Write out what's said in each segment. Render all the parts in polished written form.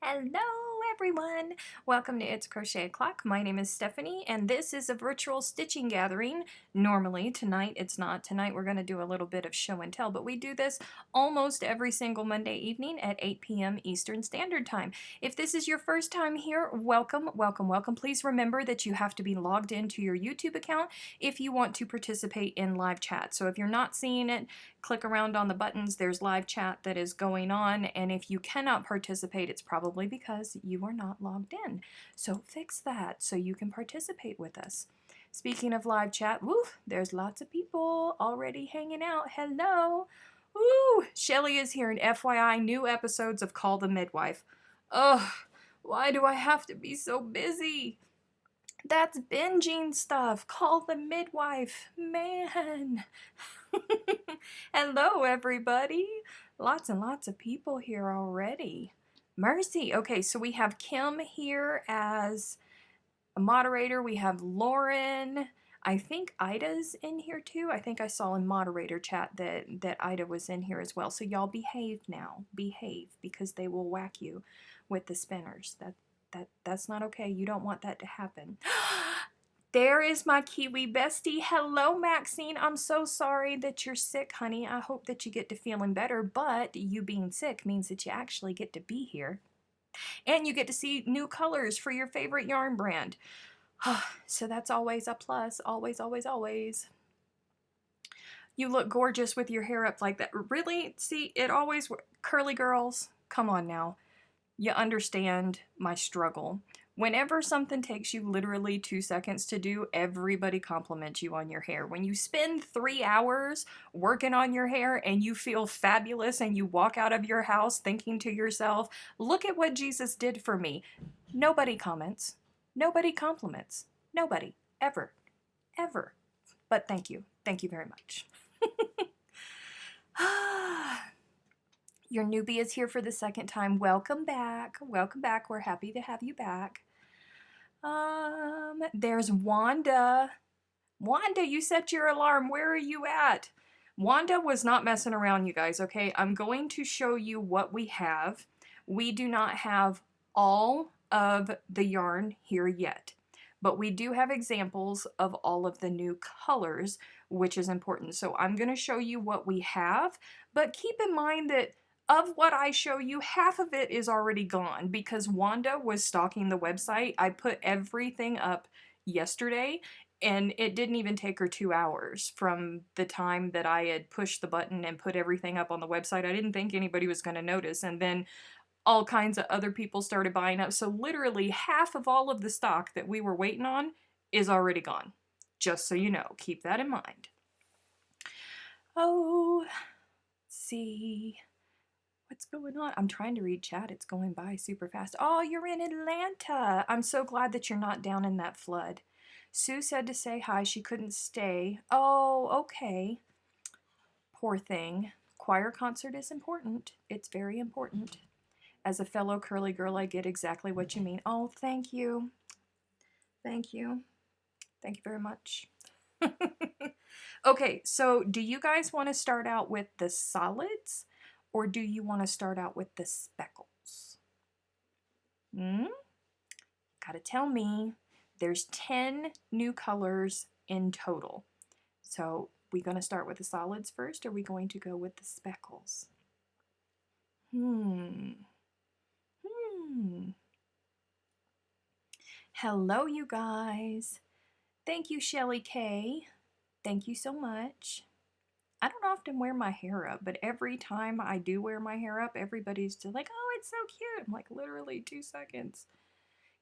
Hello everyone! Welcome to It's Crochet O'Clock. My name is Stephanie and this is a virtual stitching gathering. Normally, tonight it's not. Tonight we're going to do a little bit of show and tell, but we do this almost every single Monday evening at 8 p.m. Eastern Standard Time. If this is your first time here, welcome, welcome, welcome. Please remember that you have to be logged into your YouTube account if you want to participate in live chat. So if you're not seeing it, click around on the buttons. There's live chat that is going on, and if you cannot participate, it's probably because you are not logged in. So fix that so you can participate with us. Speaking of live chat, woo, there's lots of people already hanging out. Hello. Woo, Shelly is here, and FYI, new episodes of Call the Midwife. Ugh, why do I have to be so busy? That's binging stuff. Call the midwife. Man. Hello, everybody. Lots and lots of people here already. Mercy. Okay, so we have Kim here as a moderator. We have Lauren. I think Ida's in here too. I think I saw in moderator chat that Ida was in here as well. So y'all behave now. Behave, because they will whack you with the spinners. That's not okay. You don't want that to happen. There is my Kiwi bestie. Hello, Maxine. I'm so sorry that you're sick, honey. I hope that you get to feeling better, but you being sick means that you actually get to be here. And you get to see new colors for your favorite yarn brand. So that's always a plus. Always, always, always. You look gorgeous with your hair up like that. Really? See, it always... Curly girls, come on now. You understand my struggle. Whenever something takes you literally 2 seconds to do, everybody compliments you on your hair. When you spend 3 hours working on your hair and you feel fabulous and you walk out of your house thinking to yourself, look at what Jesus did for me. Nobody comments. Nobody compliments. Nobody. Ever. Ever. But thank you. Thank you very much. Your newbie is here for the second time. Welcome back. Welcome back. We're happy to have you back. There's Wanda. Wanda, you set your alarm. Where are you at? Wanda was not messing around, you guys, okay? I'm going to show you what we have. We do not have all of the yarn here yet, but we do have examples of all of the new colors, which is important. So I'm going to show you what we have, but keep in mind that of what I show you, half of it is already gone because Wanda was stalking the website. I put everything up yesterday and it didn't even take her 2 hours from the time that I had pushed the button and put everything up on the website. I didn't think anybody was going to notice, and then all kinds of other people started buying up. So literally half of all of the stock that we were waiting on is already gone. Just so you know, keep that in mind. Oh, let's see. What's going on? I'm trying to read chat. It's going by super fast. Oh, you're in Atlanta. I'm so glad that you're not down in that flood. Sue said to say hi. She couldn't stay. Oh, okay. Poor thing. Choir concert is important. It's very important. As a fellow curly girl, I get exactly what you mean. Oh, thank you. Thank you. Thank you very much. Okay, so do you guys want to start out with the solids? Or do you want to start out with the speckles? Gotta tell me. There's 10 new colors in total. So we going to start with the solids first, or are we going to go with the speckles? Hello, you guys. Thank you, Shelly K. Thank you so much. I don't often wear my hair up, but every time I do wear my hair up, everybody's just like, oh, it's so cute. I'm like, literally 2 seconds.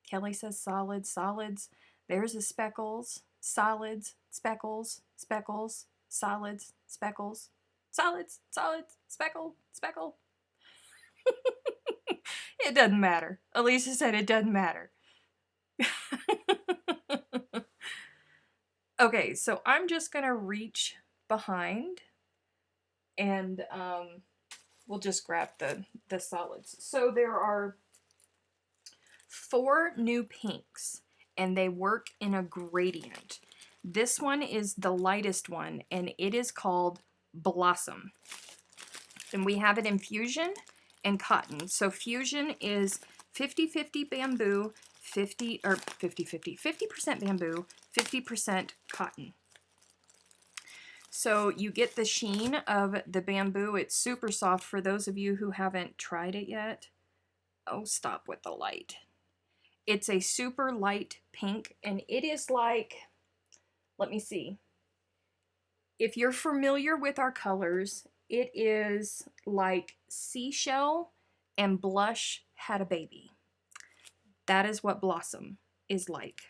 Kelly says solids, solids. There's the speckles, solids, speckles, speckles, solids, speckles, solids, solids, speckle, speckle. It doesn't matter. Alicia said it doesn't matter. Okay, so I'm just going to reach behind and we'll just grab the solids. So there are 4 new pinks and they work in a gradient. This one is the lightest one and it is called Blossom. And we have it in Fusion and Cotton. So Fusion is 50-50 bamboo, 50% bamboo, 50% cotton. So you get the sheen of the bamboo. It's super soft for those of you who haven't tried it yet. Oh, stop with the light. It's a super light pink, and it is like, let me see. If you're familiar with our colors, it is like seashell and blush had a baby. That is what Blossom is like.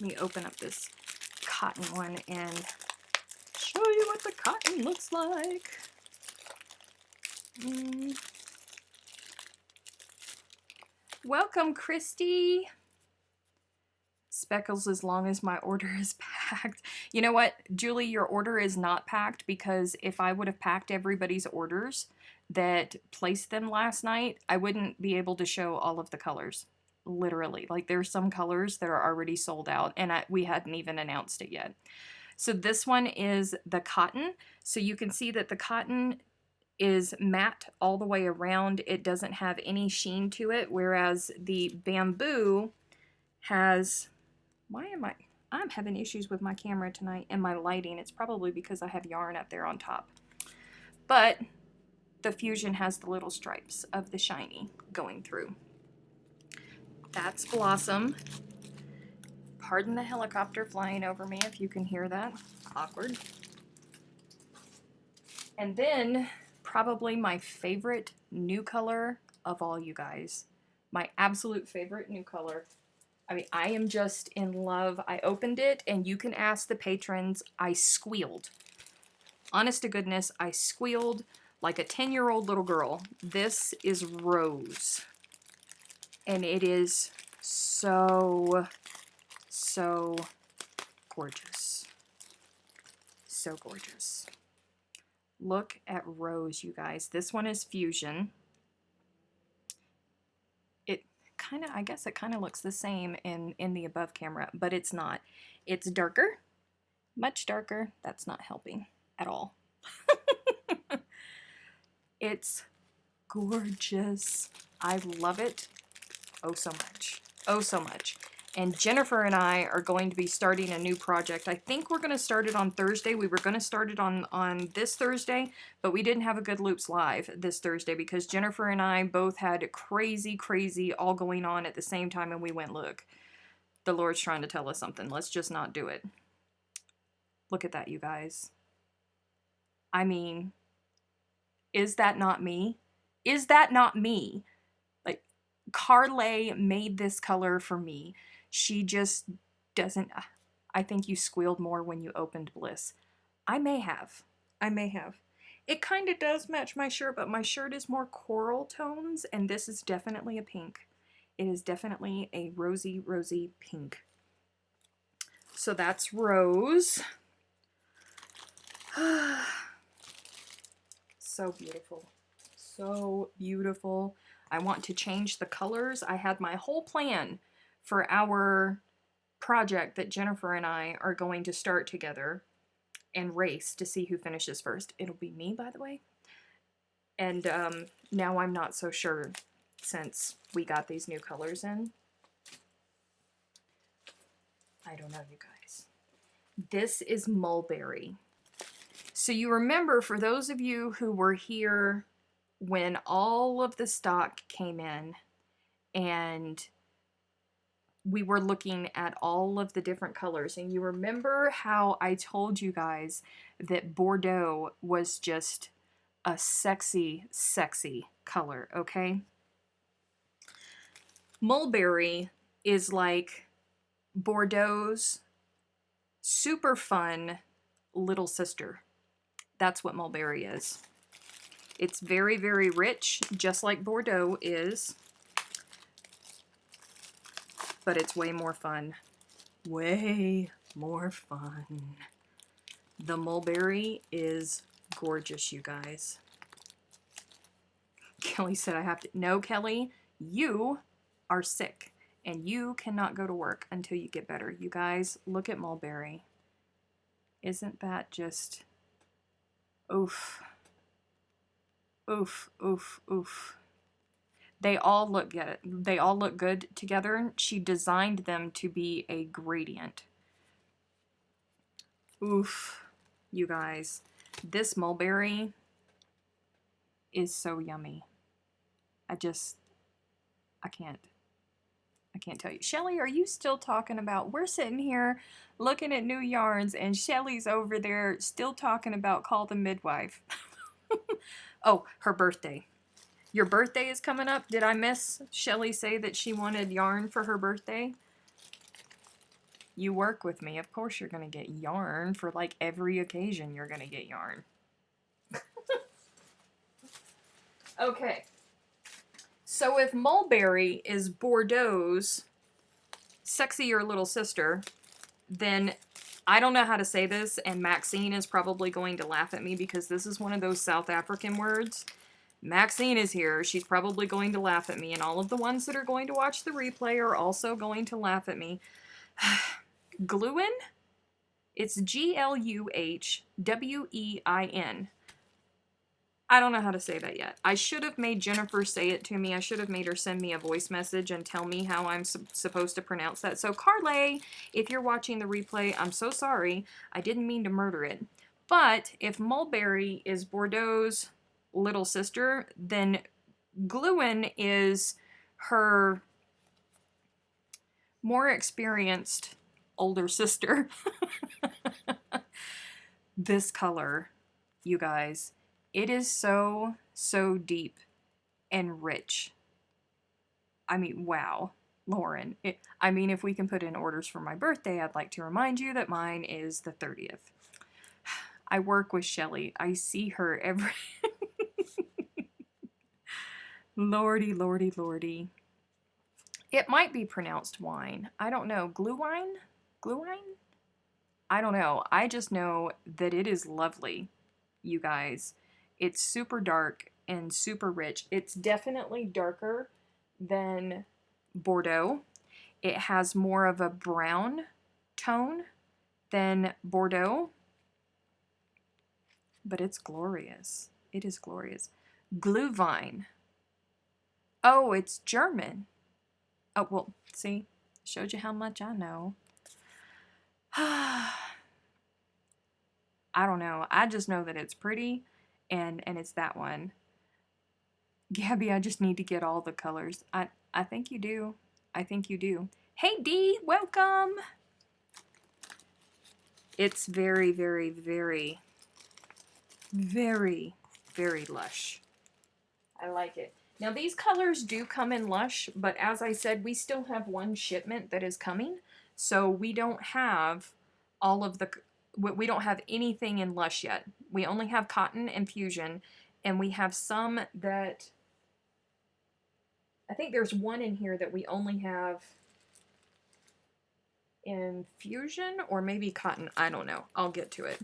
Let me open up this cotton one and show you what the cotton looks like. Welcome, Christy. Speckles as long as my order is packed. You know what, Julie, your order is not packed, because if I would have packed everybody's orders that placed them last night, I wouldn't be able to show all of the colors. Literally, like there's some colors that are already sold out, and we hadn't even announced it yet. So this one is the cotton. So you can see that the cotton is matte all the way around. It doesn't have any sheen to it, whereas the bamboo has, I'm having issues with my camera tonight and my lighting. It's probably because I have yarn up there on top. But the Fusion has the little stripes of the shiny going through. That's Blossom. Pardon the helicopter flying over me if you can hear that. Awkward. And then probably my favorite new color of all, you guys. My absolute favorite new color. I mean, I am just in love. I opened it, and you can ask the patrons, I squealed. Honest to goodness, I squealed like a 10-year-old little girl. This is Rose. And it is so, so gorgeous. So gorgeous. Look at Rose, you guys. This one is Fusion. I guess it kind of looks the same in the above camera, but it's not. It's darker, much darker. That's not helping at all. It's gorgeous. I love it oh so much. Oh so much. And Jennifer and I are going to be starting a new project. I think we're going to start it on Thursday. We were going to start it on this Thursday, but we didn't have a Good Loops Live this Thursday because Jennifer and I both had crazy all going on at the same time, and we went, look, the Lord's trying to tell us something. Let's just not do it. Look at that, you guys. I mean, is that not me? Is that not me? Like, Carly made this color for me. She just doesn't. I think you squealed more when you opened Bliss. I may have. It kind of does match my shirt, but my shirt is more coral tones, and this is definitely a pink. It is definitely a rosy pink. So that's Rose. So beautiful. So beautiful. I want to change the colors. I had my whole plan for our project that Jennifer and I are going to start together and race to see who finishes first. It'll be me, by the way. And now I'm not so sure since we got these new colors in. I don't know, you guys. This is Mulberry. So you remember, for those of you who were here when all of the stock came in and we were looking at all of the different colors, and you remember how I told you guys that Bordeaux was just a sexy color, okay? Mulberry is like Bordeaux's super fun little sister. That's what Mulberry is. It's very rich, just like Bordeaux is. But it's way more fun. Way more fun. The Mulberry is gorgeous, you guys. Kelly said I have to... No, Kelly, you are sick. And you cannot go to work until you get better. You guys, look at Mulberry. Isn't that just... Oof. Oof. They all look good. They all look good together. She designed them to be a gradient. Oof, you guys. This mulberry is so yummy. I can't. I can't tell you. Shelly, are you still talking about, we're sitting here looking at new yarns and Shelly's over there still talking about call the midwife. Oh, her birthday. Your birthday is coming up. Did I miss Shelly say that she wanted yarn for her birthday? You work with me. Of course you're going to get yarn for like every occasion you're going to get yarn. Okay. So if Mulberry is Bordeaux's sexier little sister, then I don't know how to say this, and Maxine is probably going to laugh at me because this is one of those South African words. Maxine is here. She's probably going to laugh at me, and all of the ones that are going to watch the replay are also going to laugh at me. Gluin? It's Gluhwein. I don't know how to say that yet. I should have made Jennifer say it to me. I should have made her send me a voice message and tell me how I'm supposed to pronounce that. So Carlay, if you're watching the replay, I'm so sorry. I didn't mean to murder it. But if Mulberry is Bordeaux's little sister, then Gluin is her more experienced older sister. This color, you guys, it is so, so deep and rich. I mean, wow, Lauren. I mean, if we can put in orders for my birthday, I'd like to remind you that mine is the 30th. I work with Shelly. I see her every... Lordy, lordy, lordy. It might be pronounced wine. I don't know. Gluwine? Gluwine? I don't know. I just know that it is lovely, you guys. It's super dark and super rich. It's definitely darker than Bordeaux. It has more of a brown tone than Bordeaux. But it's glorious. It is glorious. Glühwein. Oh, it's German. Oh, well, see? Showed you how much I know. I don't know. I just know that it's pretty, and it's that one. Gabby, I just need to get all the colors. I think you do. I think you do. Hey, Dee, welcome. It's very, very, very, very, very lush. I like it. Now, these colors do come in lush, but as I said, we still have one shipment that is coming, so we don't have all of the... We don't have anything in lush yet. We only have cotton and fusion, and we have some that... I think there's one in here that we only have in fusion, or maybe cotton. I don't know. I'll get to it.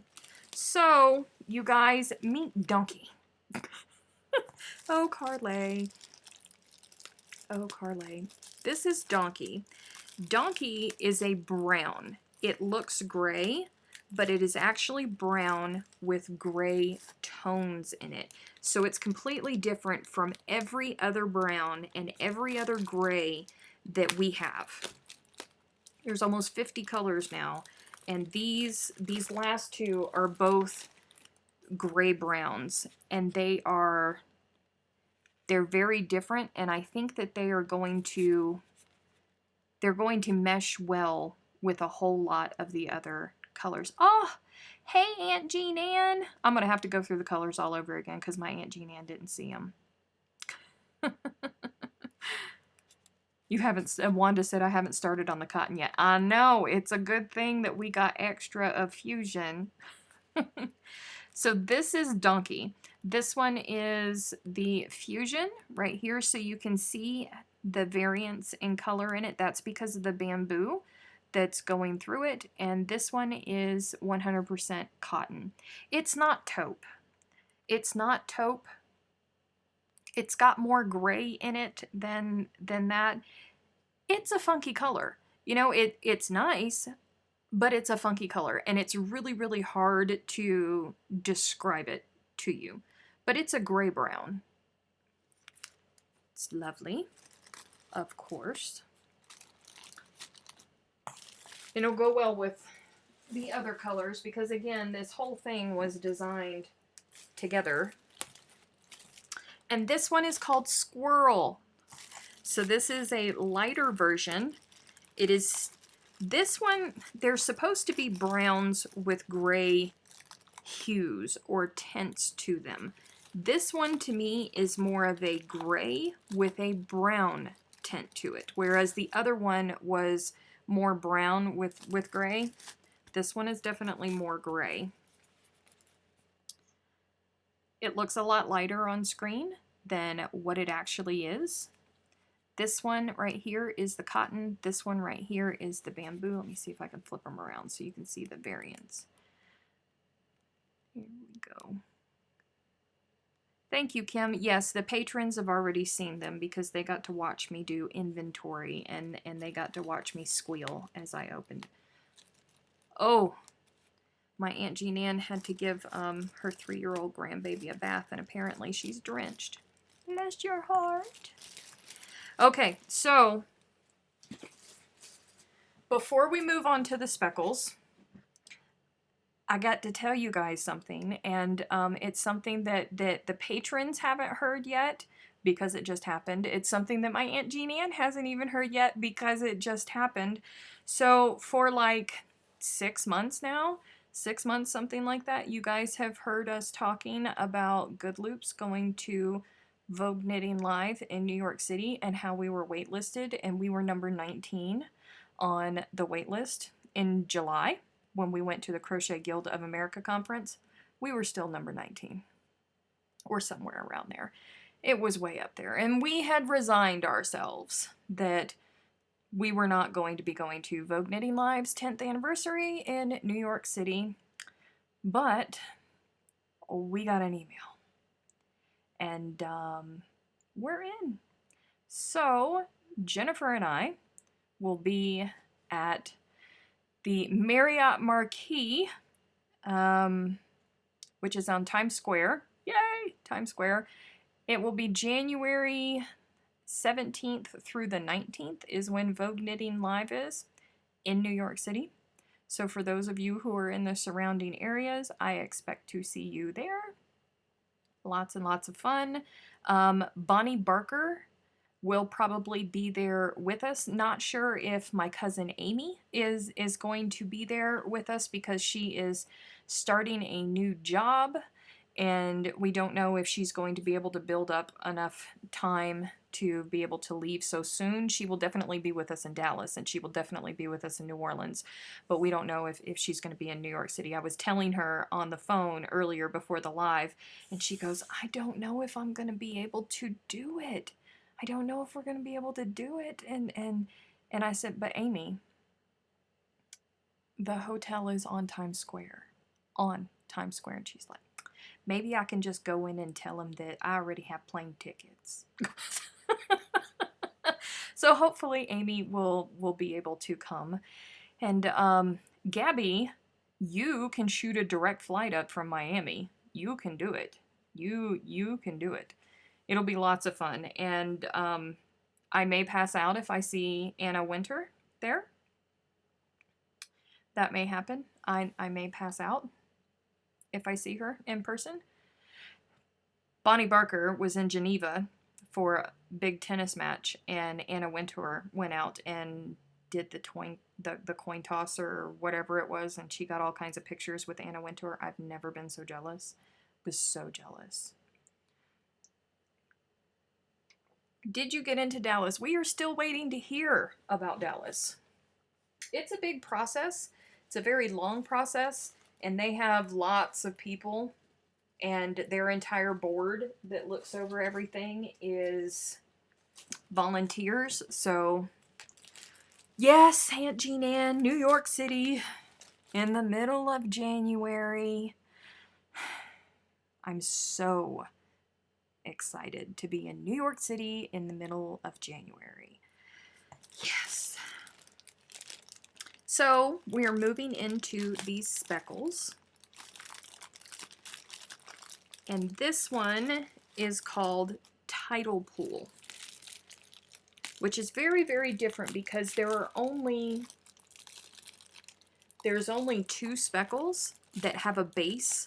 So, you guys, meet Donkey. Oh, Carlay. Oh, Carlay. This is Donkey. Donkey is a brown. It looks gray, but it is actually brown with gray tones in it. So it's completely different from every other brown and every other gray that we have. There's almost 50 colors now, and these last two are both gray browns, and they're very different, and I think that they're going to mesh well with a whole lot of the other colors. Oh, hey, Aunt Jean Ann. I'm going to have to go through the colors all over again because my Aunt Jean Ann didn't see them. You haven't, Wanda said I haven't started on the cotton yet. I know, it's a good thing that we got extra of fusion. So this is Donkey. This one is the fusion right here, so you can see the variance in color in it. That's because of the bamboo that's going through it. And this one is 100% cotton. It's not taupe. It's not taupe. It's got more gray in it than that. It's a funky color. You know, it's nice, but it's a funky color, and it's really, really hard to describe it to you. But it's a gray-brown. It's lovely, of course. It'll go well with the other colors because, again, this whole thing was designed together. And this one is called Squirrel. So this is a lighter version. It is, this one, they're supposed to be browns with gray hues or tints to them. This one to me is more of a gray with a brown tint to it, whereas the other one was more brown with gray. This one is definitely more gray. It looks a lot lighter on screen than what it actually is. This one right here is the cotton. This one right here is the bamboo. Let me see if I can flip them around so you can see the variants. Here we go. Thank you, Kim. Yes, the patrons have already seen them because they got to watch me do inventory and they got to watch me squeal as I opened. Oh, my Aunt Jean Ann had to give her 3-year-old grandbaby a bath, and apparently she's drenched. Bless your heart. Okay, so before we move on to the speckles, I got to tell you guys something, and it's something that the patrons haven't heard yet because it just happened. It's something that my Aunt Jean Ann hasn't even heard yet because it just happened. So for like 6 months now, 6 months, something like that, you guys have heard us talking about Good Loops going to Vogue Knitting Live in New York City and how we were waitlisted, and we were number 19 on the waitlist in July. When we went to the Crochet Guild of America conference, we were still number 19 or somewhere around there. It was way up there. And we had resigned ourselves that we were not going to be going to Vogue Knitting Live's 10th anniversary in New York City. But we got an email. And we're in. So Jennifer and I will be at the Marriott Marquis, which is on Times Square. Yay, Times Square. It will be January 17th through the 19th is when Vogue Knitting Live is in New York City. So for those of you who are in the surrounding areas, I expect to see you there. Lots and lots of fun. Bonnie Barker will probably be there with us. Not sure if my cousin Amy is going to be there with us because she is starting a new job and we don't know if she's going to be able to build up enough time to be able to leave so soon. She will definitely be with us in Dallas and she will definitely be with us in New Orleans, but we don't know if she's going to be in New York City. I was telling her on the phone earlier before the live and she goes, I don't know if I'm going to be able to do it. I don't know if we're going to be able to do it. And I said, but Amy, the hotel is on Times Square. On Times Square. And she's like, maybe I can just go in and tell them that I already have plane tickets. So hopefully Amy will be able to come. And Gabby, you can shoot a direct flight up from Miami. You can do it. You can do it. It'll be lots of fun, and I may pass out if I see Anna Winter there. That may happen. I may pass out if I see her in person. Bonnie Barker was in Geneva for a big tennis match, and Anna Wintour went out and did the coin toss or whatever it was, and she got all kinds of pictures with Anna Wintour. I've never been so jealous. Was so jealous. Did you get into Dallas? We are still waiting to hear about Dallas. It's a big process. It's a very long process, and they have lots of people, and their entire board that looks over everything is volunteers. So, yes, Aunt Jean Ann, New York City, in the middle of January. I'm so excited to be in New York City in the middle of January. Yes. So we are moving into these speckles. And this one is called Tidal Pool. which is very, very different because there's only 2 speckles that have a base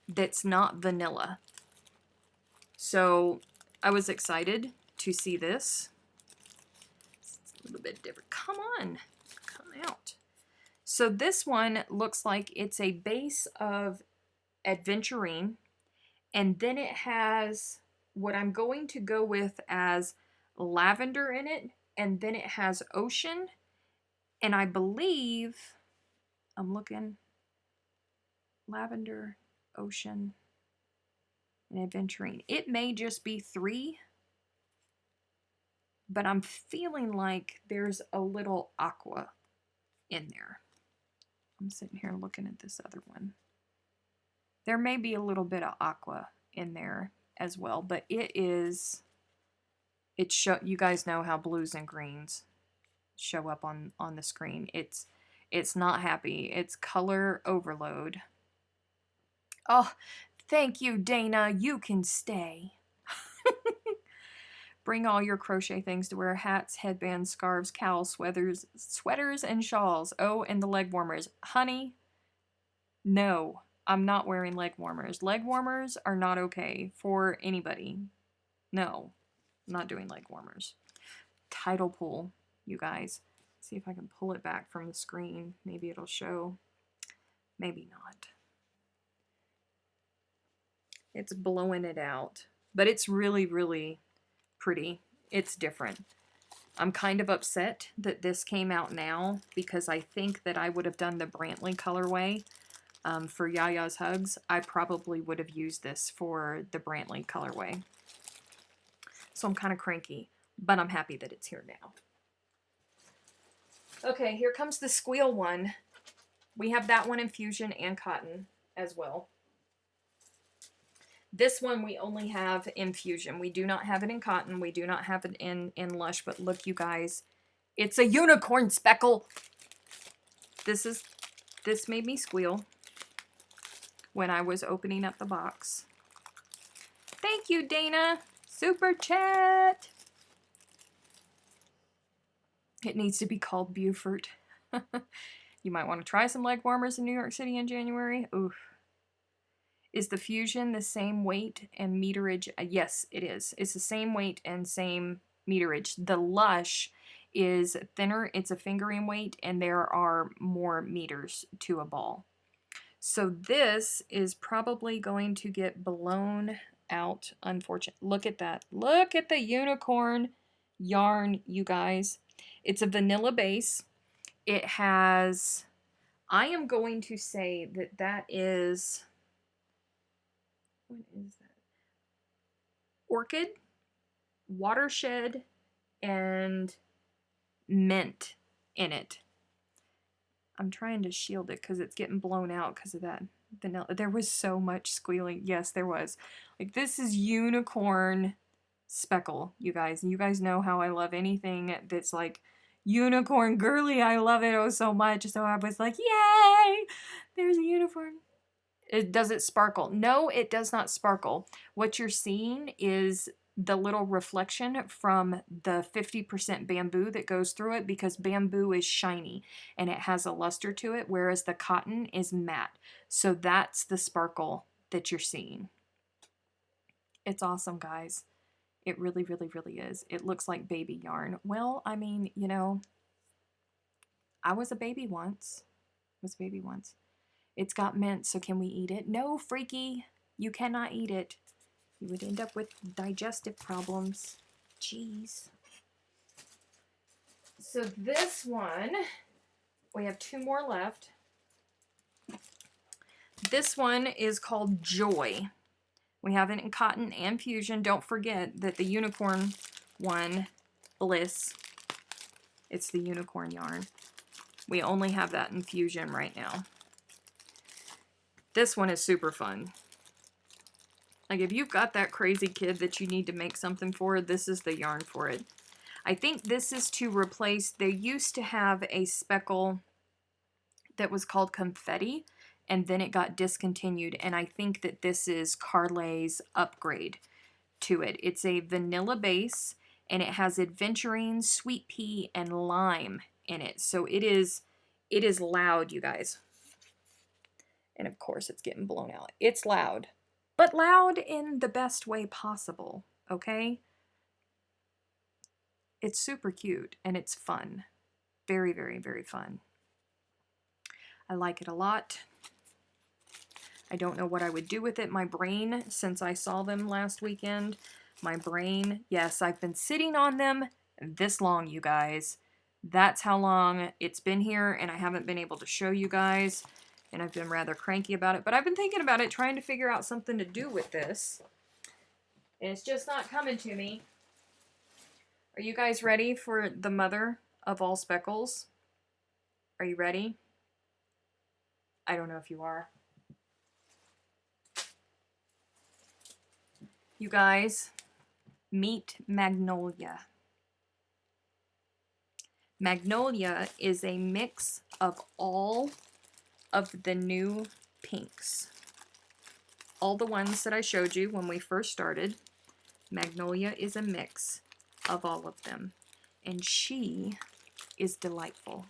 that's not vanilla. So I was excited to see this. It's a little bit different. Come on, come out. So this one looks like it's a base of Adventurine, and then it has what I'm going to go with as lavender in it, and then it has ocean, and I believe, I'm looking, lavender, ocean, and Adventurine. It may just be 3, but I'm feeling like there's a little aqua in there. I'm sitting here looking at this other one. There may be a little bit of aqua in there as well, but you guys know how blues and greens show up on the screen. It's not happy. It's color overload. Oh, thank you, Dana. You can stay. Bring all your crochet things to wear: hats, headbands, scarves, cowls, sweaters, and shawls. Oh, and the leg warmers. Honey, no, I'm not wearing leg warmers. Leg warmers are not okay for anybody. No, I'm not doing leg warmers. Tidal pool, you guys. Let's see if I can pull it back from the screen. Maybe it'll show. Maybe not. It's blowing it out. But it's really, really pretty. It's different. I'm kind of upset that this came out now because I think that I would have done the Brantley colorway for Yaya's Hugs. I probably would have used this for the Brantley colorway. So I'm kind of cranky, but I'm happy that it's here now. Okay, here comes the squeal one. We have that one in fusion and cotton as well. This one we only have in fusion. We do not have it in cotton. We do not have it in lush, but look, you guys, it's a unicorn speckle. This made me squeal when I was opening up the box. Thank you, Dana. Super chat. It needs to be called Beaufort. You might want to try some leg warmers in New York City in January. Oof. Is the fusion the same weight and meterage? Yes, it is. It's the same weight and same meterage. The lush is thinner. It's a fingering weight, and there are more meters to a ball. So this is probably going to get blown out, unfortunately. Look at that. Look at the unicorn yarn, you guys. It's a vanilla base. It has, I am going to say that that is, what is that? Orchid, watershed, and mint in it. I'm trying to shield it because it's getting blown out because of that vanilla. There was so much squealing. Yes, there was. Like, this is unicorn speckle, you guys. And you guys know how I love anything that's like unicorn girly. I love it oh so much. So I was like, yay! There's a unicorn. Does it sparkle? No, it does not sparkle. What you're seeing is the little reflection from the 50% bamboo that goes through it, because bamboo is shiny and it has a luster to it, whereas the cotton is matte. So that's the sparkle that you're seeing. It's awesome, guys. It really, really, really is. It looks like baby yarn. Well, I mean, you know, I was a baby once. It's got mint, so can we eat it? No, freaky. You cannot eat it. You would end up with digestive problems. Jeez. So this one, we have 2 more left. This one is called Joy. We have it in cotton and fusion. Don't forget that the unicorn one, Bliss, it's the unicorn yarn. We only have that in fusion right now. This one is super fun. Like, if you've got that crazy kid that you need to make something for, this is the yarn for it. I think this is to replace, they used to have a speckle that was called Confetti, and then it got discontinued, and I think that this is Carlay's upgrade to it. It's a vanilla base, and it has adventurine, sweet pea, and lime in it. So it is loud, you guys. And of course it's getting blown out. It's loud, but loud in the best way possible, okay? It's super cute and it's fun. Very, very, very fun. I like it a lot. I don't know what I would do with it. My brain, since I saw them last weekend, my brain, yes, I've been sitting on them this long, you guys. That's how long it's been here, and I haven't been able to show you guys, and I've been rather cranky about it, but I've been thinking about it, trying to figure out something to do with this, and it's just not coming to me. Are you guys ready for the mother of all speckles? Are you ready? I don't know if you are. You guys, meet Magnolia. Magnolia is a mix of all of the new pinks. All the ones that I showed you when we first started. Magnolia is a mix of all of them. And she is delightful.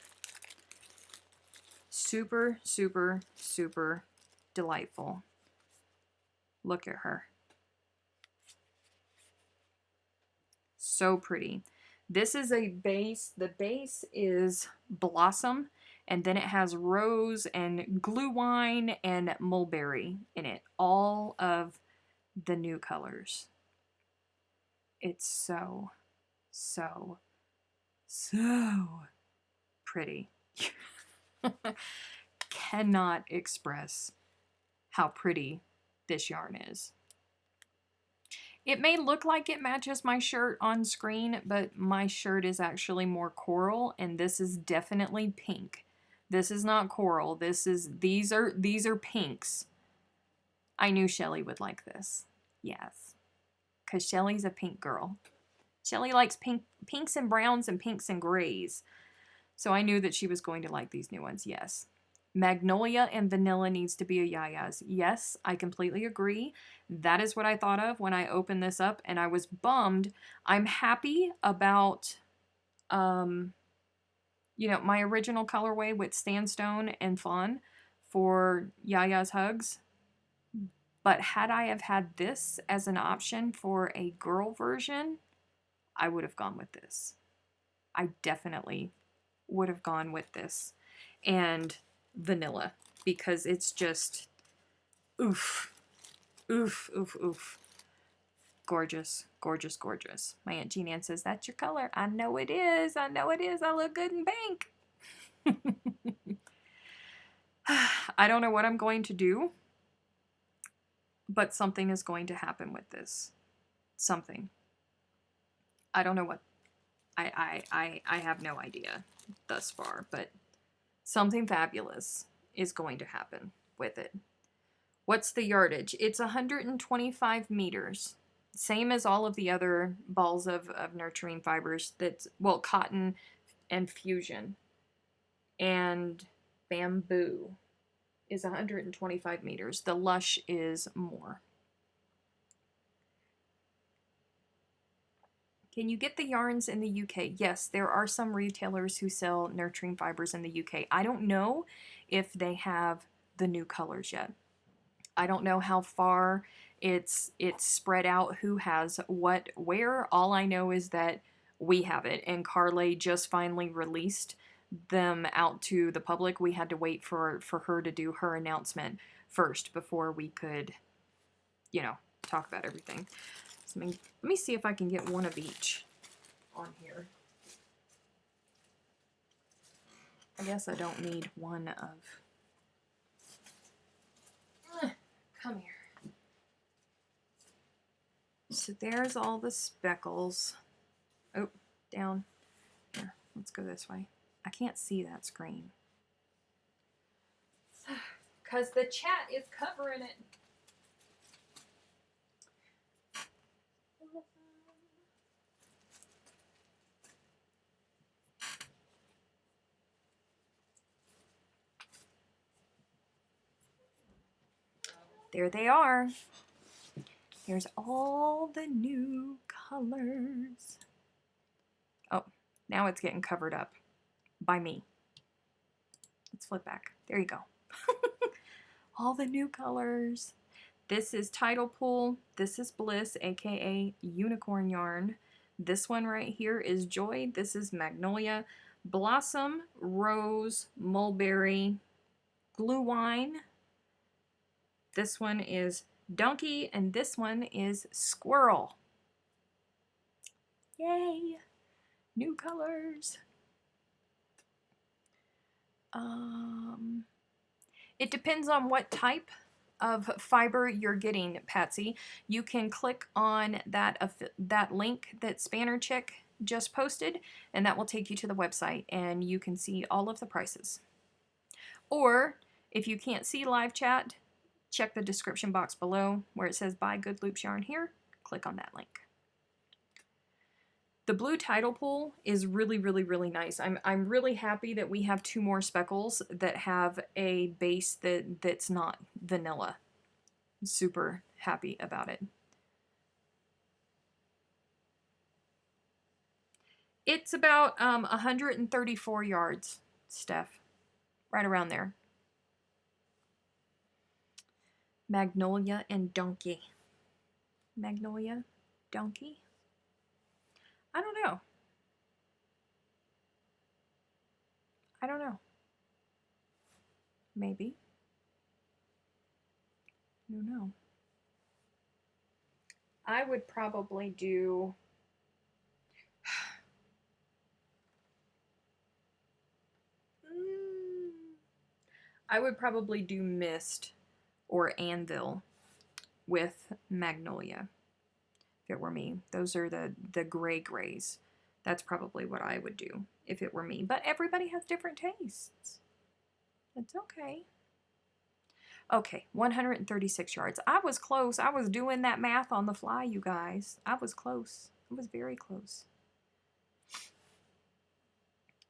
Super, super, super delightful. Look at her. So pretty. This is a base. The base is blossom, and then it has rose and glue wine and mulberry in it. All of the new colors. It's so, so, so pretty. Cannot express how pretty this yarn is. It may look like it matches my shirt on screen, but my shirt is actually more coral, and this is definitely pink. This is not coral. These are pinks. I knew Shelly would like this. Yes. Because Shelly's a pink girl. Shelly likes pinks and browns and pinks and grays. So I knew that she was going to like these new ones. Yes. Magnolia and vanilla needs to be a Yaya's. Yes, I completely agree. That is what I thought of when I opened this up, and I was bummed. I'm happy about, you know, my original colorway with Sandstone and Fawn for Yaya's Hugs. But had I have had this as an option for a girl version, I would have gone with this. I definitely would have gone with this. And vanilla, because it's just oof, oof, oof, oof. Gorgeous, gorgeous, gorgeous. My Aunt Jean Ann says, that's your color. I know it is. I know it is. I look good in pink. I don't know what I'm going to do, but something is going to happen with this. Something. I don't know what. I have no idea thus far, but something fabulous is going to happen with it. What's the yardage? It's 125 meters. Same as all of the other balls of nurturing fibers. That's, well, cotton and fusion. And bamboo is 125 meters. The lush is more. Can you get the yarns in the UK? Yes, there are some retailers who sell nurturing fibers in the UK. I don't know if they have the new colors yet. I don't know how far it's spread out, who has what where. All I know is that we have it, and Carly just finally released them out to the public. We had to wait for her to do her announcement first before we could, you know, talk about everything. So let me see if I can get one of each on here. I guess I don't need one of... Come here. So there's all the speckles. Oh, down. Here, let's go this way. I can't see that screen. Because the chat is covering it. There they are. Here's all the new colors. Now it's getting covered up by me. Let's flip back. There you go. All the new colors. This is Tidal Pool. This is Bliss, aka Unicorn Yarn. This one right here is Joy. This is Magnolia. Blossom, Rose, Mulberry, Glue Wine. This one is Donkey, and this one is Squirrel. Yay! New colors. It depends on what type of fiber you're getting, Patsy. You can click on that link that Spanner Chick just posted, and that will take you to the website, and you can see all of the prices. Or if you can't see live chat, check the description box below where it says buy Good Loops yarn here. Click on that link. The blue Tidal Pool is really, really, really nice. I'm really happy that we have 2 more speckles that have a base that's not vanilla. Super happy about it. It's about 134 yards, Steph. Right around there. Magnolia and Donkey. Magnolia, Donkey. I don't know. I don't know. Maybe. I don't know. I would probably do... I would probably do Mist or Anvil with Magnolia. If it were me. Those are the gray grays. That's probably what I would do if it were me. But everybody has different tastes. It's okay. Okay, 136 yards. I was close. I was doing that math on the fly, you guys. I was close. I was very close.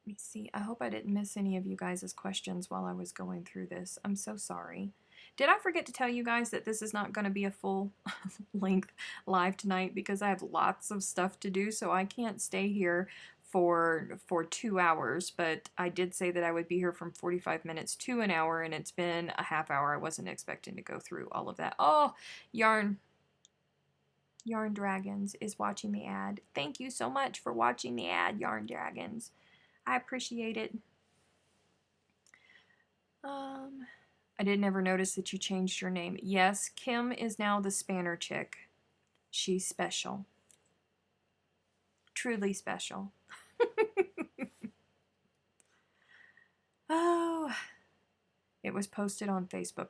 Let me see. I hope I didn't miss any of you guys' questions while I was going through this. I'm so sorry. Did I forget to tell you guys that this is not going to be a full length live tonight because I have lots of stuff to do, so I can't stay here for 2 hours, but I did say that I would be here from 45 minutes to an hour, and it's been a half hour. I wasn't expecting to go through all of that. Oh, Yarn Dragons is watching the ad. Thank you so much for watching the ad, Yarn Dragons. I appreciate it. I didn't ever notice that you changed your name. Yes, Kim is now the Spanner Chick. She's special. Truly special. Oh, it was posted on Facebook.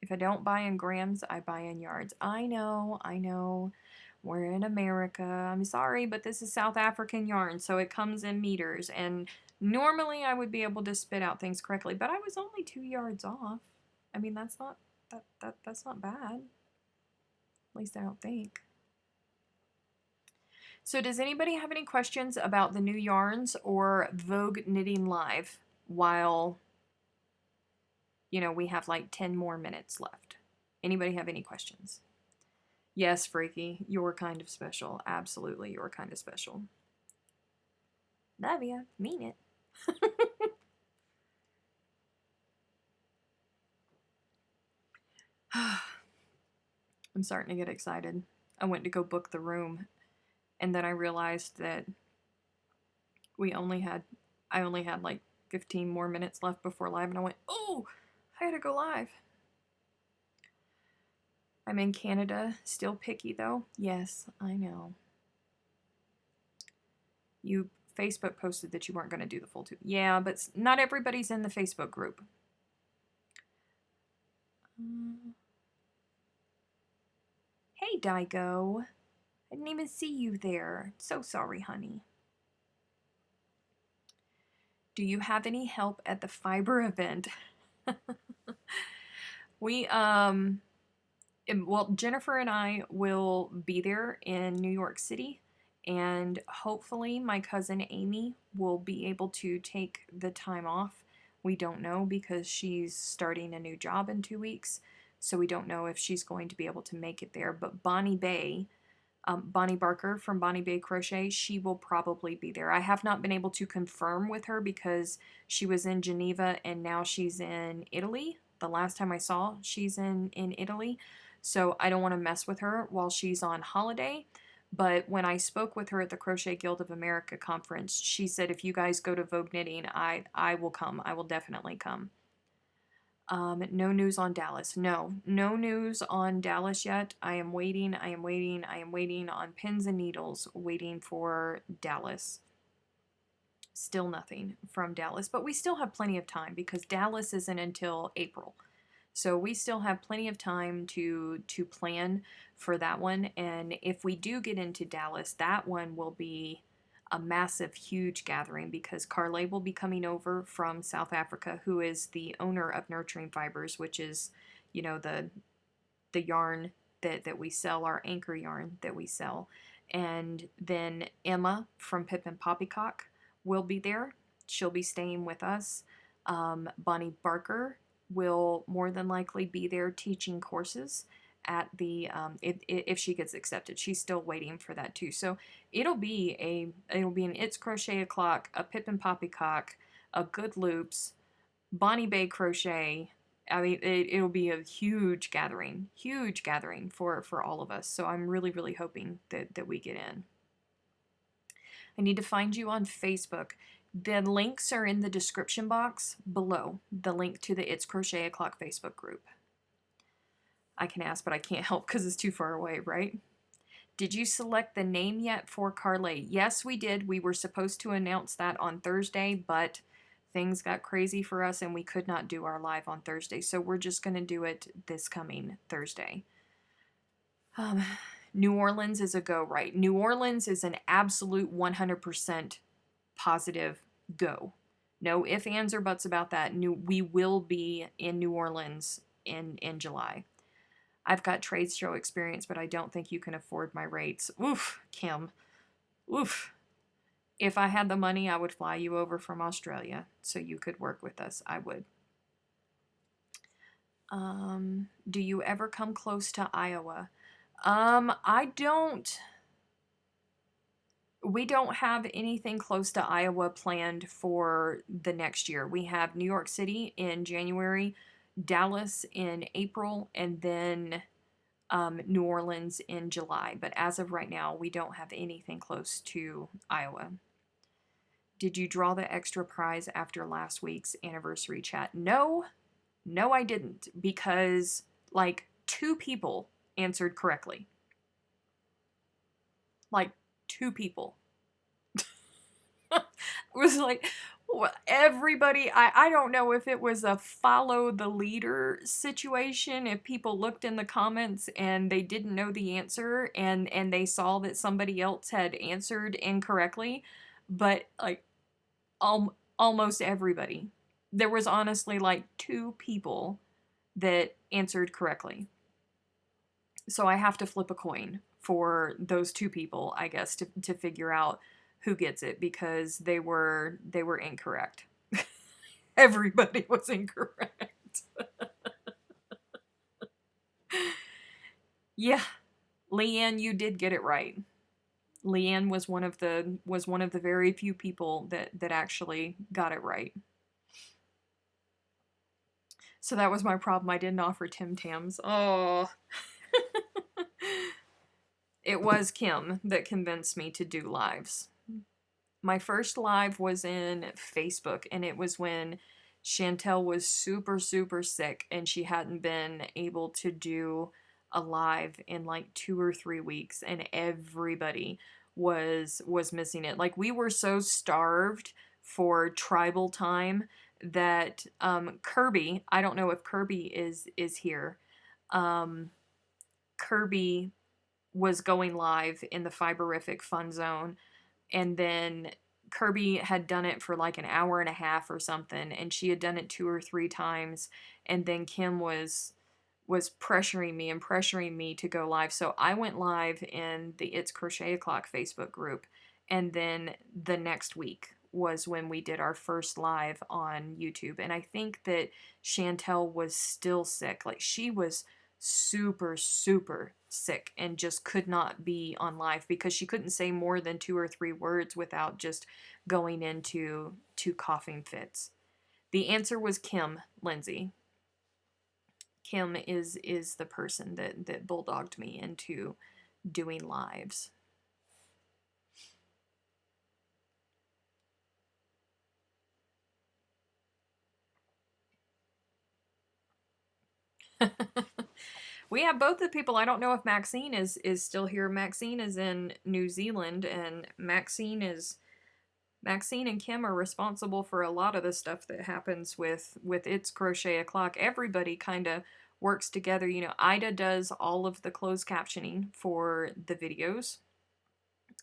If I don't buy in grams, I buy in yards. I know. We're in America. I'm sorry, but this is South African yarn, so it comes in meters. And normally I would be able to spit out things correctly, but I was only 2 yards off. I mean, that's not bad. At least I don't think. So does anybody have any questions about the new yarns or Vogue Knitting Live while, you know, we have like 10 more minutes left? Anybody have any questions? Yes, Freaky, you're kind of special. Absolutely, you're kind of special. Love ya. Mean it. I'm starting to get excited. I went to go book the room, and then I realized that I only had like 15 more minutes left before live, and I went, oh, I gotta go live. I'm in Canada, still picky though. Yes, I know. You Facebook posted that you weren't going to do the full 2. Yeah, but not everybody's in the Facebook group. Hey, Daigo. I didn't even see you there. So sorry, honey. Do you have any help at the fiber event? Well, Jennifer and I will be there in New York City, and hopefully my cousin Amy will be able to take the time off. We don't know because she's starting a new job in 2 weeks, so we don't know if she's going to be able to make it there. But Bonnie Bay Bonnie Barker from Bonnie Bay Crochet, she will probably be there. I have not been able to confirm with her because she was in Geneva and now she's in Italy. The last time I saw, she's in Italy. So I don't want to mess with her while she's on holiday. But when I spoke with her at the Crochet Guild of America conference, she said, if you guys go to Vogue Knitting, I will come. I will definitely come. No news on Dallas. No news on Dallas yet. I am waiting. I am waiting. I am waiting on pins and needles, waiting for Dallas. Still nothing from Dallas, but we still have plenty of time because Dallas isn't until April. So we still have plenty of time to plan for that one. And if we do get into Dallas, that one will be a massive, huge gathering because Carly will be coming over from South Africa, who is the owner of Nurturing Fibres, which is, you know, the yarn that we sell, our anchor yarn that we sell. And then Emma from Pip and Poppycock will be there. She'll be staying with us. Bonnie Barker will more than likely be there teaching courses at the if she gets accepted. She's still waiting for that too. So it'll be an It's Crochet O'Clock, a Pip and Poppycock, a Good Loops, Bonnie Bay Crochet. I mean, it'll be a huge gathering for all of us. So I'm really, really hoping that we get in. I need to find you on Facebook. The links are in the description box below. The link to the It's Crochet O'Clock Facebook group. I can ask, but I can't help because it's too far away, right? Did you select the name yet for Carly? Yes, we did. We were supposed to announce that on Thursday, but things got crazy for us and we could not do our live on Thursday. So we're just going to do it this coming Thursday. New Orleans is a go, right? New Orleans is an absolute 100% positive go. No ifs, ands, or buts about that. We will be in New Orleans in July. I've got trade show experience, but I don't think you can afford my rates. Oof, Kim. Oof. If I had the money, I would fly you over from Australia so you could work with us. I would. Do you ever come close to Iowa? I don't. We don't have anything close to Iowa planned for the next year. We have New York City in January, Dallas in April, and then New Orleans in July. But as of right now, we don't have anything close to Iowa. Did you draw the extra prize after last week's anniversary chat? No, I didn't, because like 2 people answered correctly. Like 2 people. It was like everybody, I don't know if it was a follow the leader situation, if people looked in the comments and they didn't know the answer and they saw that somebody else had answered incorrectly, but like almost everybody. There was honestly like 2 people that answered correctly. So I have to flip a coin for those 2 people, I guess, to figure out who gets it, because they were incorrect. Everybody was incorrect. Yeah, Leanne, you did get it right. Leanne was one of the very few people that actually got it right. So that was my problem. I didn't offer Tim Tams. Oh. It was Kim that convinced me to do lives. My first live was in Facebook, and it was when Chantel was super, super sick and she hadn't been able to do a live in like 2 or 3 weeks, and everybody was missing it. Like, we were so starved for tribal time that Kirby, I don't know if Kirby is here. Kirby was going live in the Fiberific Fun Zone, and then Kirby had done it for like an hour and a half or something, and she had done it 2 or 3 times, and then Kim was pressuring me to go live. So I went live in the It's Crochet O'Clock Facebook group, and then the next week was when we did our first live on YouTube. And I think that Chantel was still sick. Like, she was super, super sick and just could not be on live because she couldn't say more than 2 or 3 words without just going into coughing fits. The answer was Kim, Lindsay. Kim is the person that bulldogged me into doing lives. We have both the people. I don't know if Maxine is still here. Maxine is in New Zealand, and Maxine and Kim are responsible for a lot of the stuff that happens with It's Crochet O'Clock. Everybody kind of works together. You know, Ida does all of the closed captioning for the videos.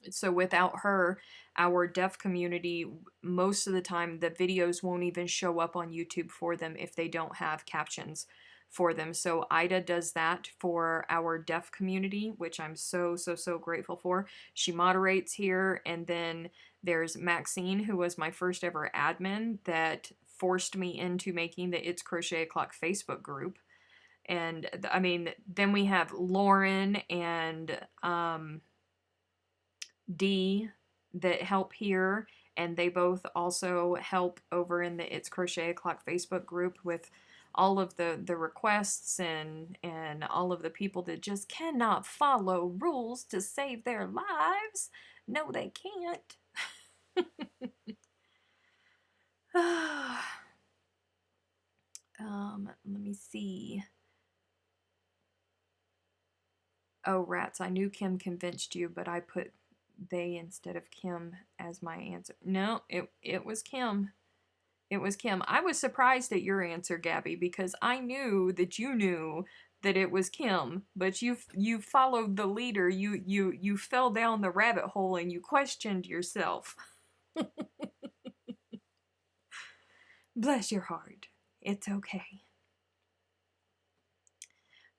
So without her, our deaf community, most of the time, the videos won't even show up on YouTube for them if they don't have captions for them. So Ida does that for our deaf community, which I'm so, so, so grateful for. She moderates here, and then there's Maxine, who was my first ever admin that forced me into making the It's Crochet O'Clock Facebook group. And I mean, then we have Lauren and D that help here, and they both also help over in the It's Crochet O'Clock Facebook group with all of the requests and all of the people that just cannot follow rules to save their lives. No, they can't. Let me see. Oh, rats, I knew Kim convinced you, but I put they instead of Kim as my answer. No, it was Kim. It was Kim. I was surprised at your answer, Gabby, because I knew that you knew that it was Kim, but you followed the leader. You fell down the rabbit hole and you questioned yourself. Bless your heart. It's okay.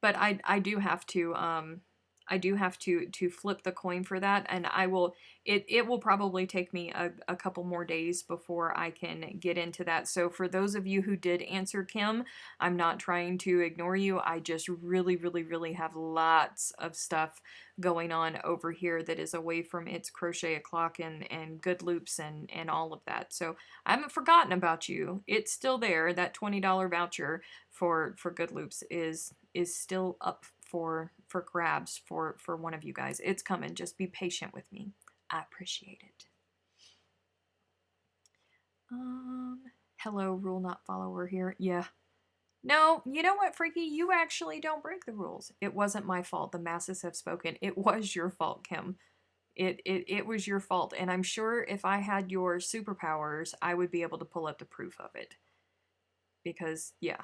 But I do have to flip the coin for that, and I will it will probably take me a couple more days before I can get into that. So for those of you who did answer Kim, I'm not trying to ignore you. I just really, really, really have lots of stuff going on over here that is away from It's Crochet O'Clock and Good Loops and all of that. So I haven't forgotten about you. It's still there. That $20 voucher for Good Loops is still up for grabs for one of you guys. It's coming. Just be patient with me. I appreciate it. Hello, rule not follower here. Yeah. No, you know what, Freaky? You actually don't break the rules. It wasn't my fault. The masses have spoken. It was your fault, Kim. It was your fault. And I'm sure if I had your superpowers, I would be able to pull up the proof of it. Because, yeah,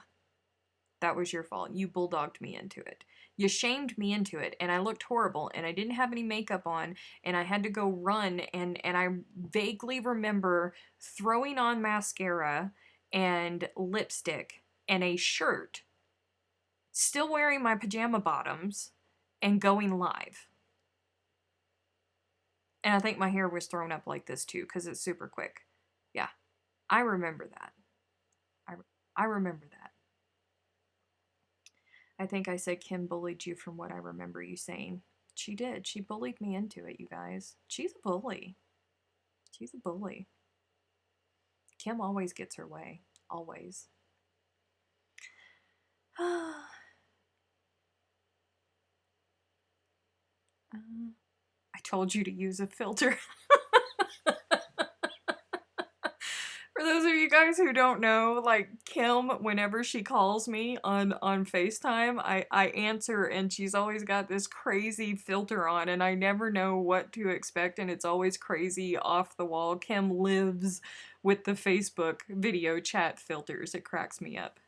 that was your fault. You bulldogged me into it. You shamed me into it, and I looked horrible, and I didn't have any makeup on, and I had to go run, and I vaguely remember throwing on mascara and lipstick and a shirt, still wearing my pajama bottoms, and going live. And I think my hair was thrown up like this too, because it's super quick. Yeah, I remember that. I remember that. I think I said Kim bullied you from what I remember you saying. She did. She bullied me into it, you guys. She's a bully. She's a bully. Kim always gets her way. Always. I told you to use a filter. For those of you guys who don't know, like Kim, whenever she calls me on FaceTime, I answer and she's always got this crazy filter on and I never know what to expect and it's always crazy off the wall. Kim lives with the Facebook video chat filters. It cracks me up.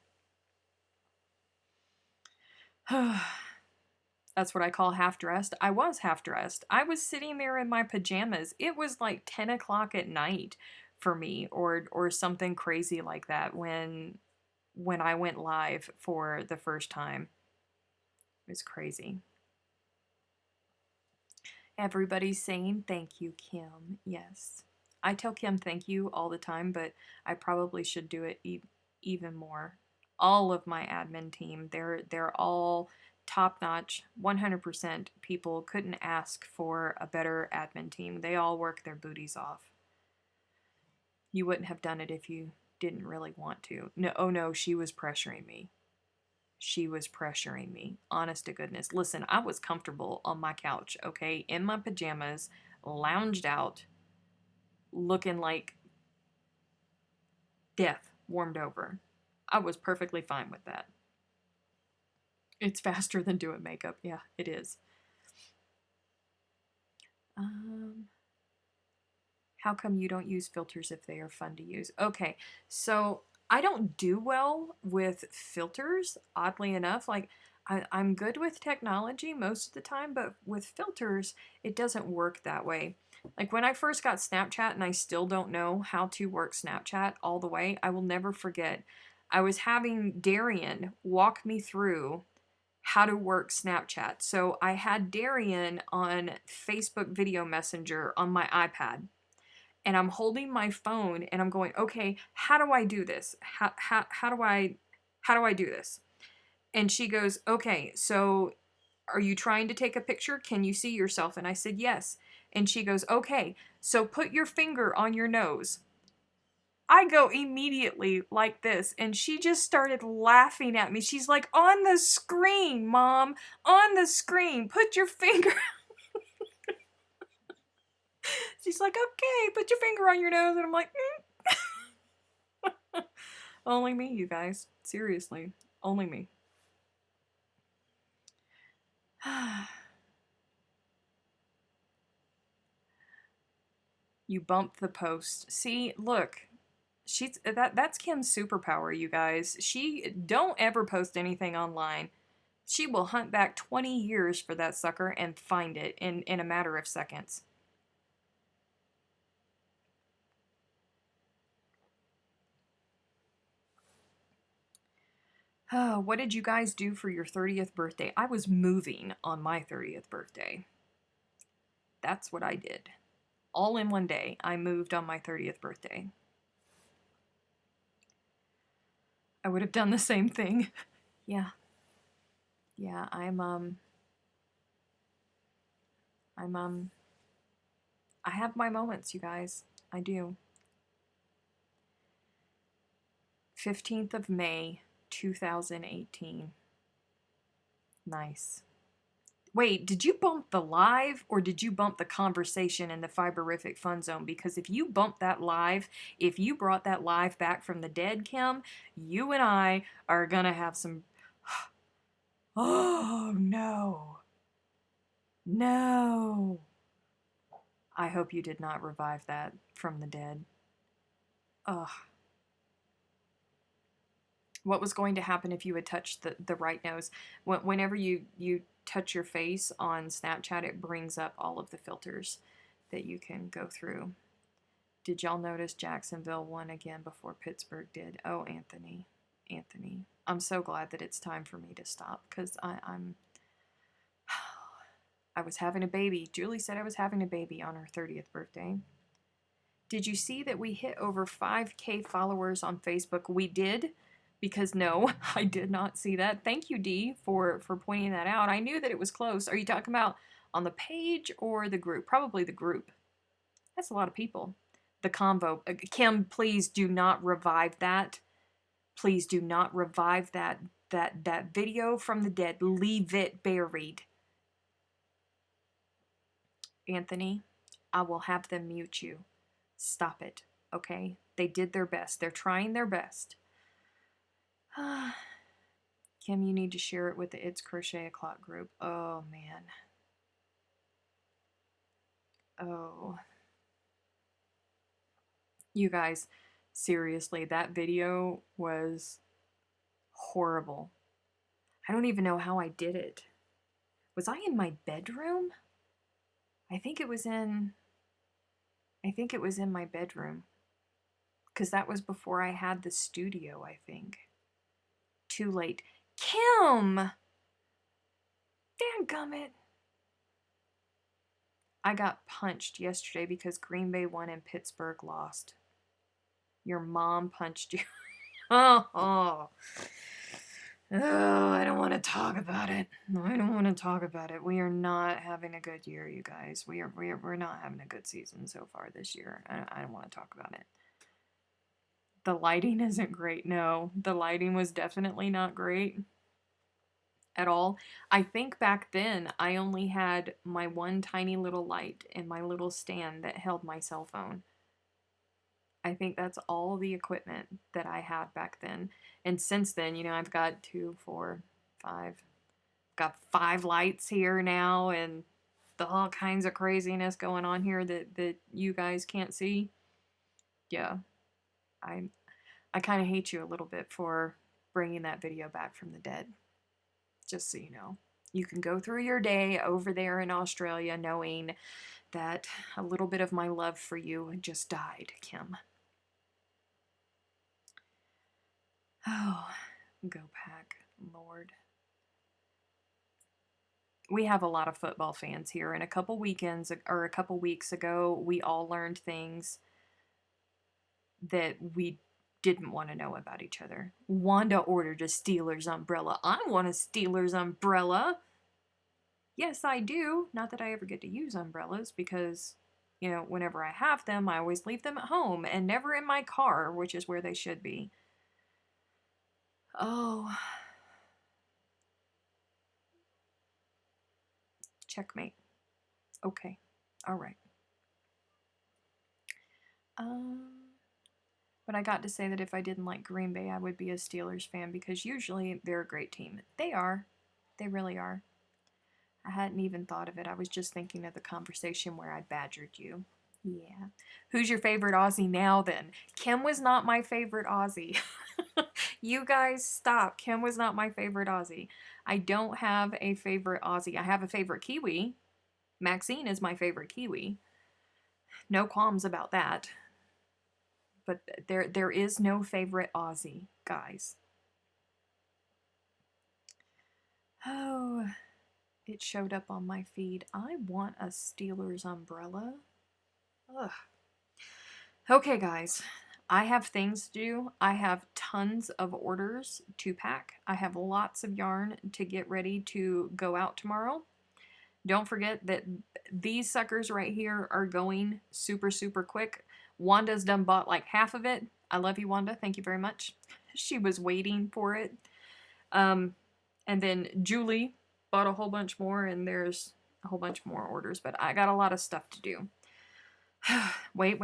That's what I call half-dressed. I was half-dressed. I was sitting there in my pajamas. It was like 10 o'clock at night for me or something crazy like that when I went live for the first time. It was crazy. Everybody's saying thank you, Kim. Yes. I tell Kim thank you all the time, but I probably should do it even more. All of my admin team, they're all top notch, 100% people. Couldn't ask for a better admin team. They all work their booties off. You wouldn't have done it if you didn't really want to. No, oh no, she was pressuring me. She was pressuring me. Honest to goodness. Listen, I was comfortable on my couch, okay, in my pajamas, lounged out, looking like death warmed over. I was perfectly fine with that. It's faster than doing makeup. Yeah, it is. How come you don't use filters if they are fun to use? Okay, so I don't do well with filters, oddly enough. Like, I'm good with technology most of the time, but with filters, it doesn't work that way. Like, when I first got Snapchat, and I still don't know how to work Snapchat all the way, I will never forget. I was having Darian walk me through how to work Snapchat. So I had Darian on Facebook Video Messenger on my iPad, and I'm holding my phone and I'm going, okay, how do I do this? How do I do this? And she goes, okay, so are you trying to take a picture? Can you see yourself? And I said, yes. And she goes, okay, so put your finger on your nose. I go immediately like this, and she just started laughing at me. She's like, on the screen, Mom, on the screen, put your finger. She's like, okay, put your finger on your nose. And I'm like, only me, you guys. Seriously, only me. You bumped the post. See, look. That's Kim's superpower, you guys. She don't ever post anything online. She will hunt back 20 years for that sucker and find it in a matter of seconds. Oh, what did you guys do for your 30th birthday? I was moving on my 30th birthday. That's what I did. All in one day, I moved on my 30th birthday. I would have done the same thing. Yeah. Yeah, I have my moments, you guys. I do. 15th of May, 2018. Nice. Wait, did you bump the live or did you bump the conversation in the Fiberific Fun Zone? Because if you bumped that live, if you brought that live back from the dead, Kim, you and I are gonna have some. Oh no. No. I hope you did not revive that from the dead. Ugh. What was going to happen if you had touched the right nose? Whenever you touch your face on Snapchat, it brings up all of the filters that you can go through. Did y'all notice Jacksonville won again before Pittsburgh did? Oh, Anthony. I'm so glad that it's time for me to stop, because I was having a baby. Julie said I was having a baby on her 30th birthday. Did you see that we hit over 5K followers on Facebook? We did. Because no, I did not see that. Thank you, Dee, for pointing that out. I knew that it was close. Are you talking about on the page or the group? Probably the group. That's a lot of people. The convo. Kim, please do not revive that. Please do not revive that video from the dead. Leave it buried. Anthony, I will have them mute you. Stop it, okay? They did their best. They're trying their best. Kim, you need to share it with the It's Crochet O'Clock group. Oh, man. Oh. You guys, seriously, that video was horrible. I don't even know how I did it. Was I in my bedroom? I think it was in my bedroom. Because that was before I had the studio, I think. Too late. Kim! Dadgummit. I got punched yesterday because Green Bay won and Pittsburgh lost. Your mom punched you. Oh. Oh, I don't want to talk about it. I don't want to talk about it. We are not having a good year, you guys. We're not having a good season so far this year. I don't want to talk about it. The lighting isn't great. No, the lighting was definitely not great at all. I think back then I only had my one tiny little light and my little stand that held my cell phone. I think that's all the equipment that I had back then. And since then, you know, I've got 2, 4, 5. Got 5 lights here now and all kinds of craziness going on here that you guys can't see. Yeah. I I kind of hate you a little bit for bringing that video back from the dead. Just so you know. You can go through your day over there in Australia knowing that a little bit of my love for you just died, Kim. Oh, go Pack, Lord. We have a lot of football fans here, and a couple weeks ago, we all learned things that we didn't want to know about each other. Wanda ordered a Steelers umbrella. I want a Steelers umbrella. Yes, I do. Not that I ever get to use umbrellas because, you know, whenever I have them, I always leave them at home and never in my car, which is where they should be. Oh. Checkmate. Okay. All right. But I got to say that if I didn't like Green Bay, I would be a Steelers fan because usually they're a great team. They are. They really are. I hadn't even thought of it. I was just thinking of the conversation where I badgered you. Yeah. Who's your favorite Aussie now then? Kim was not my favorite Aussie. You guys stop. Kim was not my favorite Aussie. I don't have a favorite Aussie. I have a favorite Kiwi. Maxine is my favorite Kiwi. No qualms about that. But there is no favorite Aussie, guys. Oh, it showed up on my feed. I want a Steelers umbrella. Ugh. Okay, guys. I have things to do. I have tons of orders to pack. I have lots of yarn to get ready to go out tomorrow. Don't forget that these suckers right here are going super, super quick. Wanda's done bought like half of it. I love you, Wanda. Thank you very much. She was waiting for it. And then Julie bought a whole bunch more, and there's a whole bunch more orders, but I got a lot of stuff to do. Wait.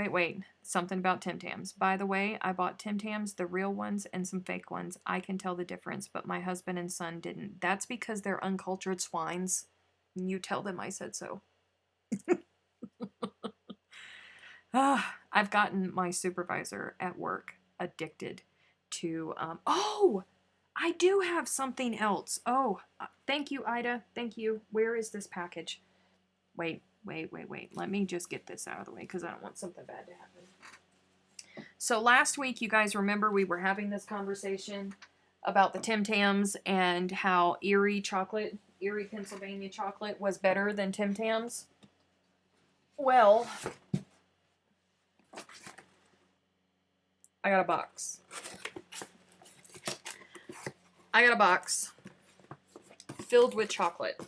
Something about Tim Tams. By the way, I bought Tim Tams, the real ones, and some fake ones. I can tell the difference, but my husband and son didn't. That's because they're uncultured swines. You tell them I said so. I've gotten my supervisor at work addicted to, oh, I do have something else. Oh, thank you, Ida. Thank you. Where is this package? Wait. Let me just get this out of the way because I don't want something bad to happen. So last week, you guys remember we were having this conversation about the Tim Tams and how Erie, Pennsylvania chocolate was better than Tim Tams. Well, I got a box. I got a box filled with chocolate.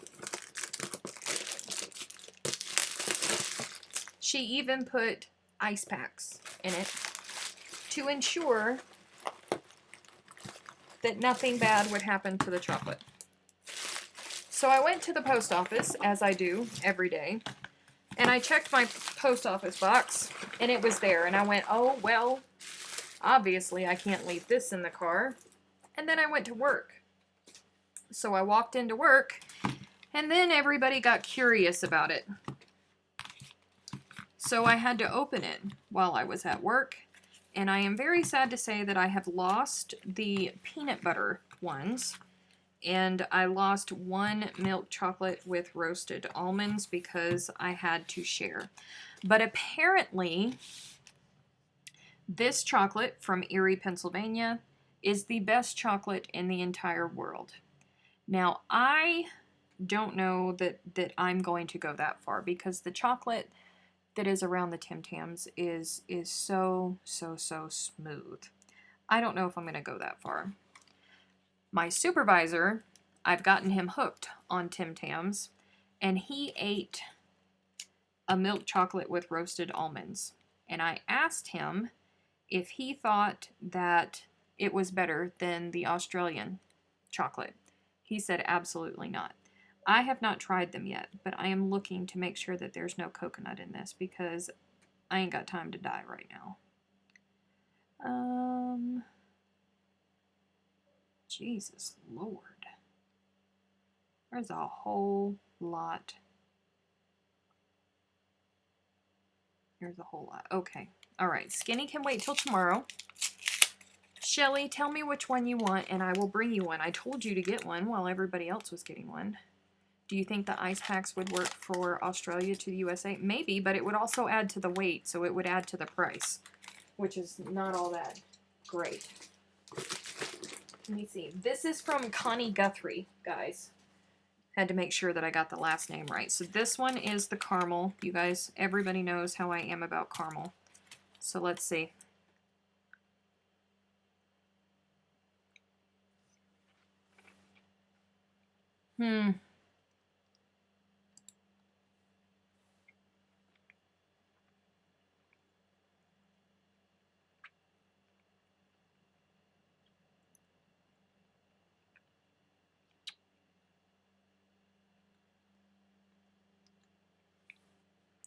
She even put ice packs in it to ensure that nothing bad would happen to the chocolate. So I went to the post office, as I do every day, and I checked my post office box, and it was there. And I went, oh, well, obviously I can't leave this in the car. And then I went to work. So I walked into work, and then everybody got curious about it. So I had to open it while I was at work, and I am very sad to say that I have lost the peanut butter ones, and I lost one milk chocolate with roasted almonds because I had to share. But apparently, this chocolate from Erie, Pennsylvania is the best chocolate in the entire world. Now, I don't know that I'm going to go that far because the chocolate that is around the Tim Tams is so smooth. I don't know if I'm going to go that far. My supervisor, I've gotten him hooked on Tim Tams, and he ate a milk chocolate with roasted almonds. And I asked him if he thought that it was better than the Australian chocolate. He said absolutely not. I have not tried them yet, but I am looking to make sure that there's no coconut in this because I ain't got time to die right now. Jesus Lord. There's a whole lot. There's a whole lot. Okay. All right. Skinny can wait till tomorrow. Shelly, tell me which one you want, and I will bring you one. I told you to get one while everybody else was getting one. Do you think the ice packs would work for Australia to the USA? Maybe, but it would also add to the weight, so it would add to the price, which is not all that great. Let me see. This is from Connie Guthrie, guys. Had to make sure that I got the last name right. So this one is the caramel. You guys, everybody knows how I am about caramel. So let's see.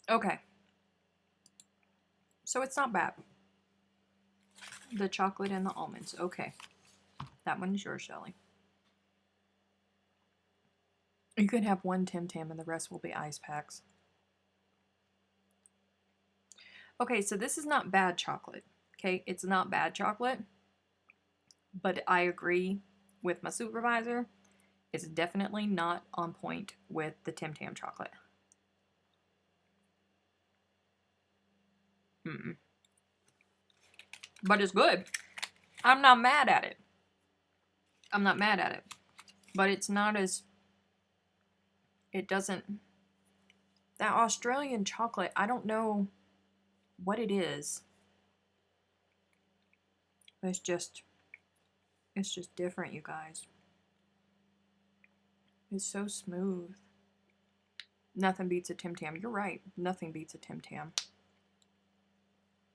Okay. So it's not bad. The chocolate and the almonds. Okay. That one is yours, Shelly. You can have one Tim Tam and the rest will be ice packs. Okay, so this is not bad chocolate. Okay, it's not bad chocolate. But I agree with my supervisor. It's definitely not on point with the Tim Tam chocolate. But it's good. I'm not mad at it. I'm not mad at it. But it's not as... It doesn't... That Australian chocolate, I don't know what it is. It's just different, you guys. It's so smooth. Nothing beats a Tim Tam. You're right. Nothing beats a Tim Tam.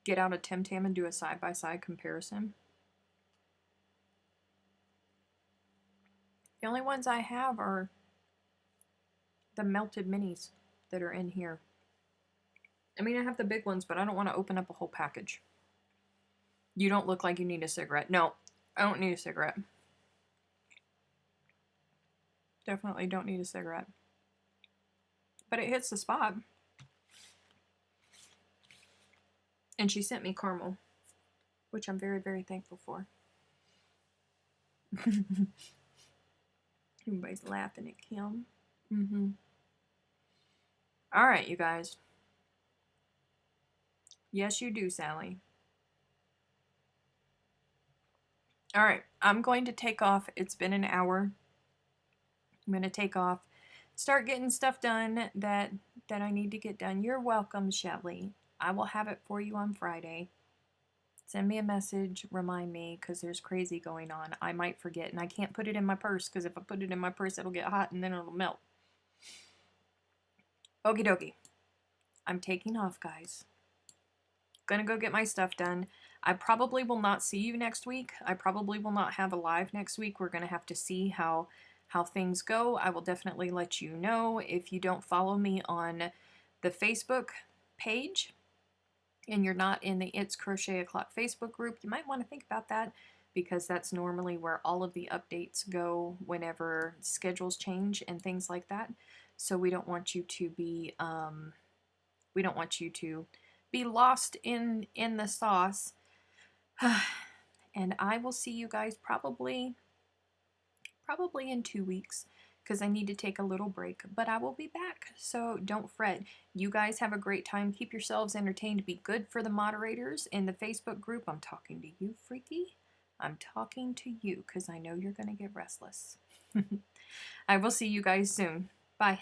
Get out a Tim Tam and do a side-by-side comparison. The only ones I have are the melted minis that are in here. I mean, I have the big ones, but I don't want to open up a whole package. You don't look like you need a cigarette. No, I don't need a cigarette. Definitely don't need a cigarette. But it hits the spot. And she sent me caramel, which I'm very, very thankful for. Everybody's laughing at Kim. All right, you guys. Yes, you do, Sally. All right, I'm going to take off. It's been an hour. I'm going to take off. Start getting stuff done that I need to get done. You're welcome, Shelly. I will have it for you on Friday. Send me a message. Remind me, because there's crazy going on. I might forget, and I can't put it in my purse, because if I put it in my purse, it'll get hot, and then it'll melt. Okie dokie. I'm taking off, guys. Gonna go get my stuff done. I probably will not see you next week. I probably will not have a live next week. We're gonna have to see how things go. I will definitely let you know. If you don't follow me on the Facebook page and you're not in the It's Crochet O'Clock Facebook group, you might want to think about that, because that's normally where all of the updates go whenever schedules change and things like that. So we don't want you to be lost in the sauce. And I will see you guys probably in 2 weeks, because I need to take a little break, but I will be back, so don't fret. You guys have a great time. Keep yourselves entertained. Be good for the moderators in the Facebook group. I'm talking to you, Freaky. I'm talking to you, because I know you're going to get restless. I will see you guys soon. Bye.